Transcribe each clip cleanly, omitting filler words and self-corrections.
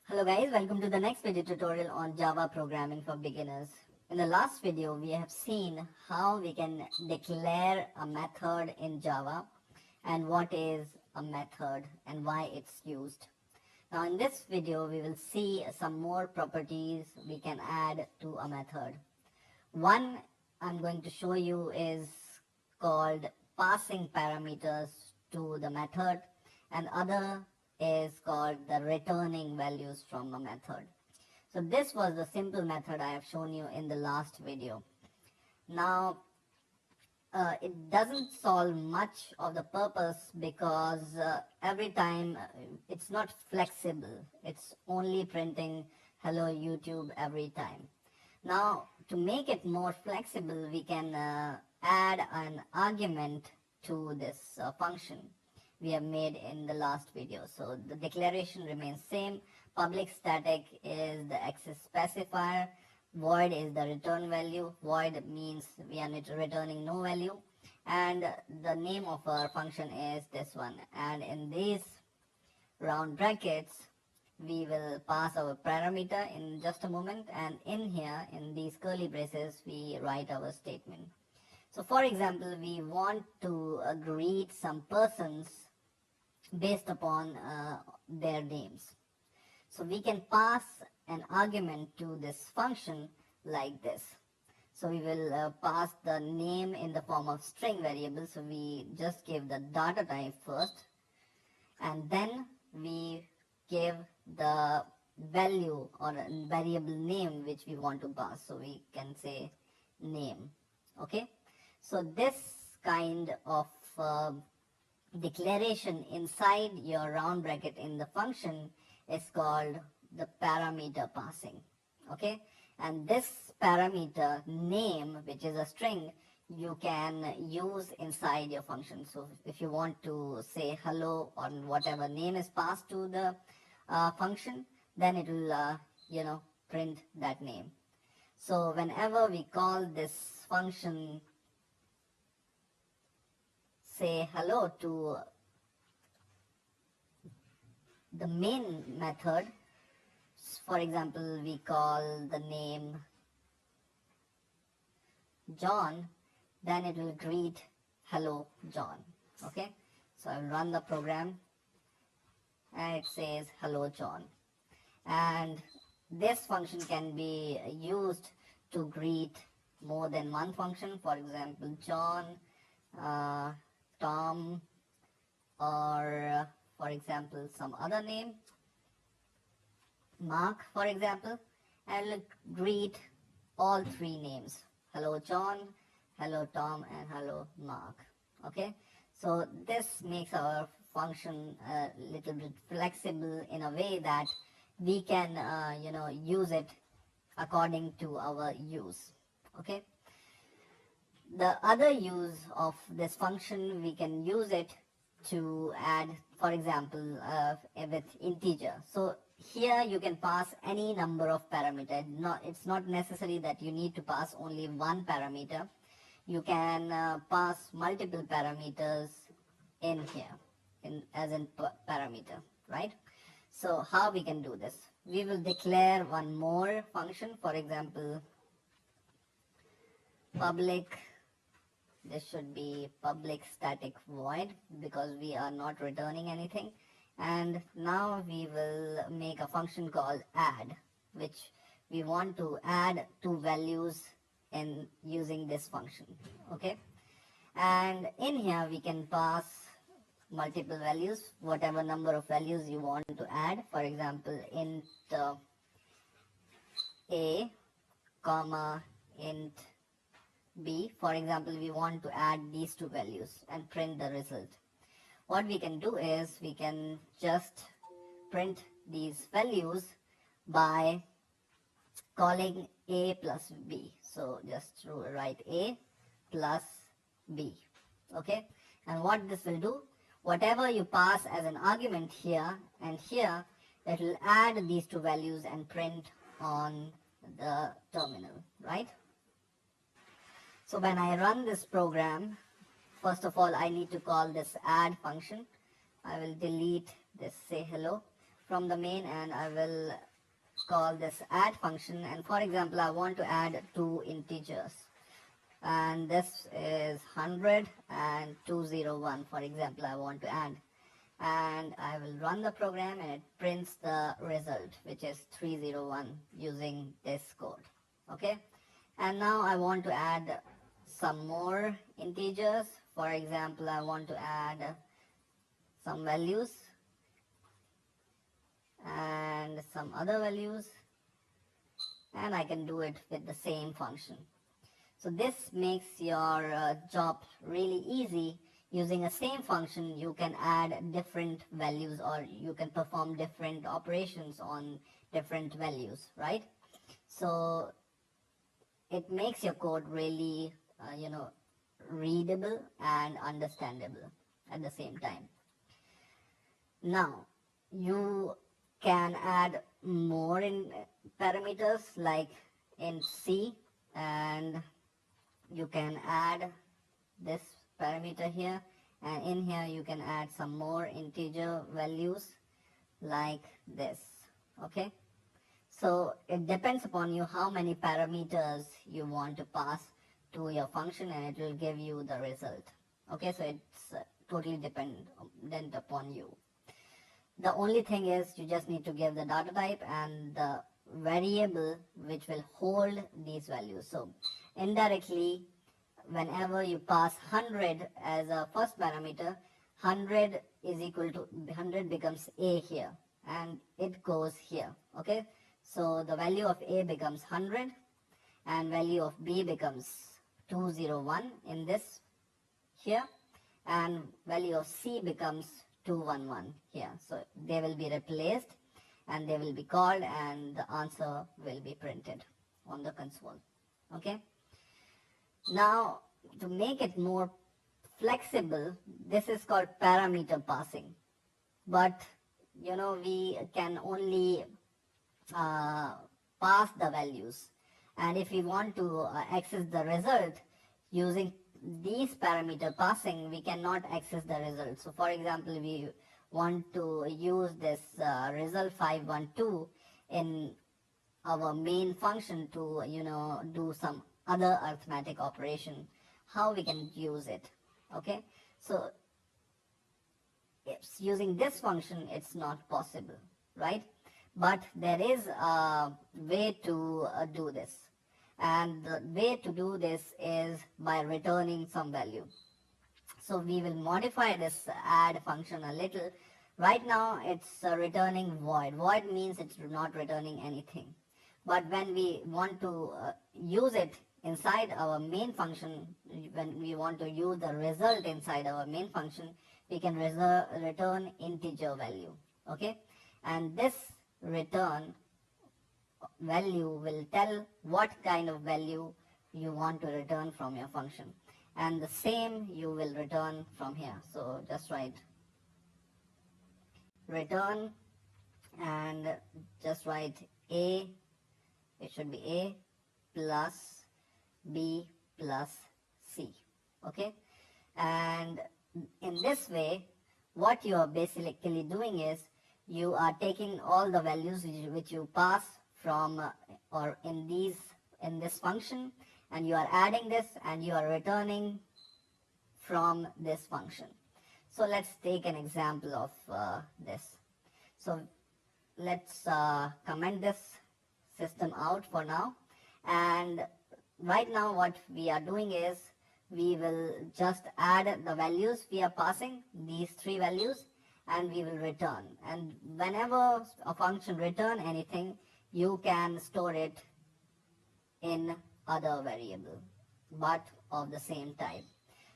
Hello guys, welcome to the next video tutorial on Java programming for beginners. In the last video, we have seen how we can declare a method in Java and what is a method and why it's used. Now in this video, we will see some more properties we can add to a method. One I'm going to show you is called passing parameters to the method, and other is called the returning values from a method. So this was the simple method I have shown you in the last video. Now it doesn't solve much of the purpose because every time it's not flexible. It's only printing hello YouTube every time. Now to make it more flexible, we can add an argument to this function we have made in the last video. So the declaration remains same. Public static is the access specifier. Void is the return value. Void means we are returning no value. And the name of our function is this one. And in these round brackets, we will pass our parameter in just a moment. And in here, in these curly braces, we write our statement. So for example, we want to greet some persons based upon their names. So we can pass an argument to this function like this. So we will pass the name in the form of string variable. So we just give the data type first, and then we give the value or variable name which we want to pass. So we can say name. Okay. So this kind of declaration inside your round bracket in the function is called the parameter passing. Okay, and this parameter name, which is a string, you can use inside your function. So if you want to say hello or whatever name is passed to the function, then it will print that name. So whenever we call this function say hello to the main method, for example, we call the name John, then it will greet hello John. Okay, so I'll run the program and it says hello John. And this function can be used to greet more than one function, for example John, Tom, or for example some other name, Mark for example, and will greet all three names, hello John, hello Tom, and hello Mark. Okay, so this makes our function a little bit flexible in a way that we can use it according to our use. Okay, the other use of this function, we can use it to add, for example, with integer. So here you can pass any number of parameters. It's not necessary that you need to pass only one parameter. You can pass multiple parameters in here as in parameter, right? So how we can do this? We will declare one more function, for example public. This should be public static void because we are not returning anything. And now we will make a function called add, which we want to add two values in using this function. Okay, and in here we can pass multiple values, whatever number of values you want to add. For example, int a comma int b. For example, we want to add these two values and print the result. What we can do is we can just print these values by calling a plus b. So just write a plus b. Okay, and what this will do, whatever you pass as an argument here and here, it will add these two values and print on the terminal, right? So when I run this program, first of all, I need to call this add function. I will delete this say hello. from the main, and I will call this add function. And for example, I want to add two integers, and this is 100 and 201, for example, I want to add. And I will run the program, and it prints the result, which is 301, using this code. Okay, and now I want to add some more integers. For example, I want to add some values and some other values, and I can do it with the same function. So this makes your job really easy. Using a same function, you can add different values, or you can perform different operations on different values, right? So it makes your code really, readable and understandable at the same time. Now, you can add more in parameters, like in C, and you can add this parameter here, and in here you can add some more integer values like this. Okay, so it depends upon you how many parameters you want to pass to your function, and it will give you the result. Okay, so it's totally dependent upon you. The only thing is, you just need to give the data type and the variable which will hold these values. So indirectly, whenever you pass 100 as a first parameter, 100 is equal to 100 becomes a here, and it goes here. Okay, so the value of a becomes 100, and value of b becomes 201 in this here, and value of c becomes 211 here. So they will be replaced, and they will be called, and the answer will be printed on the console. Okay, now to make it more flexible, this is called parameter passing, but we can only pass the values, and if we want to access the result using these parameter passing, we cannot access the result. So for example, we want to use this result 512 in our main function to do some other arithmetic operation. How we can use it? Okay, so using this function, it's not possible, right? But there is a way to do this, and the way to do this is by returning some value. So we will modify this add function a little. Right now it's returning void. Void means it's not returning anything. But when we want to use it inside our main function, when we want to use the result inside our main function, we can return integer value. Okay, and this return value will tell what kind of value you want to return from your function, and the same you will return from here. So just write return, and just write a, it should be a plus b plus c. Okay, and in this way, what you are basically doing is, you are taking all the values which you pass from or in this function, and you are adding this, and you are returning from this function. So let's take an example of this. So let's comment this system out for now, and right now what we are doing is, we will just add the values we are passing, these three values, and we will return. And whenever a function return anything, you can store it in other variable, but of the same type.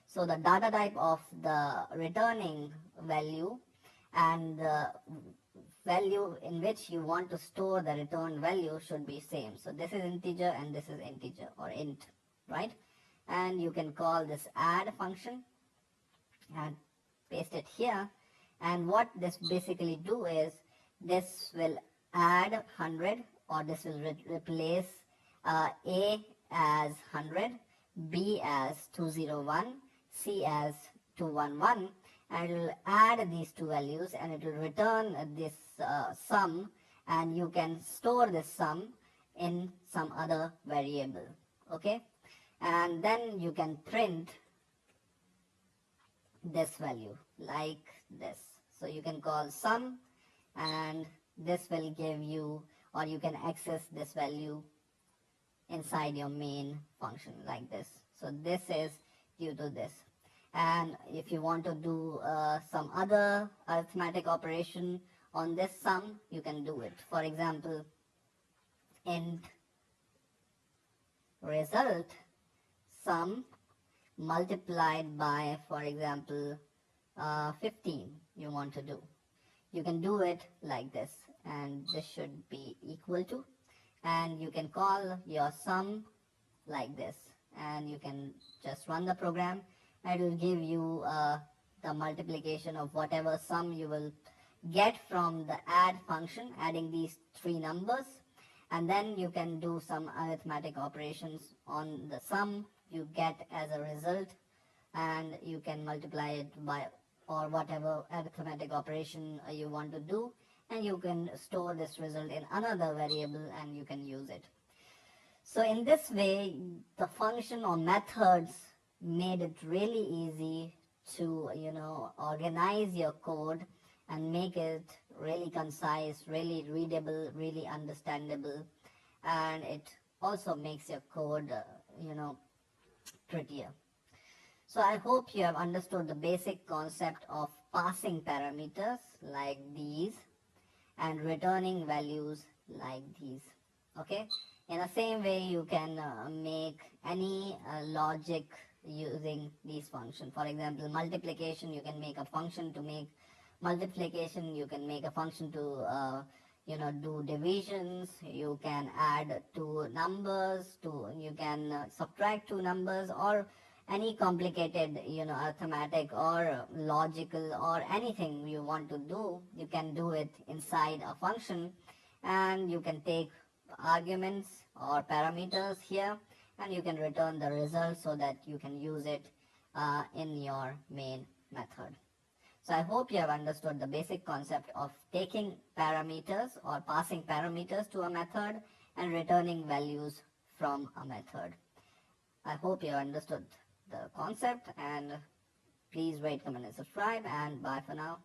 So the data type of the returning value and the value in which you want to store the return value should be same. So this is integer and this is integer, or int, right? And you can call this add function and paste it here. And what this basically do is, this will add 100, or this will replace a as 100, b as 201, c as 211, and it will add these two values, and it will return this sum, and you can store this sum in some other variable. Okay, and then you can print this value like this. So you can call sum, and this will give you, or you can access this value inside your main function like this. So this is due to this. And if you want to do some other arithmetic operation on this sum, you can do it. For example, int result sum multiplied by, for example, 15 you want to do. You can do it like this, and this should be equal to, and you can call your sum like this, and you can just run the program. It will give you the multiplication of whatever sum you will get from the add function, adding these three numbers, and then you can do some arithmetic operations on the sum you get as a result, and you can multiply it by or whatever arithmetic operation you want to do, and you can store this result in another variable and you can use it. So in this way, the function or methods made it really easy to, organize your code and make it really concise, really readable, really understandable, and it also makes your code, prettier. So I hope you have understood the basic concept of passing parameters like these and returning values like these. Okay, in the same way you can make any logic using these functions. For example, multiplication, you can make a function to make multiplication, you can make a function to do divisions, you can add two numbers, you can subtract two numbers, or any complicated arithmetic or logical or anything you want to do, you can do it inside a function, and you can take arguments or parameters here, and you can return the result so that you can use it in your main method. So I hope you have understood the basic concept of taking parameters or passing parameters to a method and returning values from a method. I hope you have understood the concept, and please rate, comment and subscribe, and bye for now.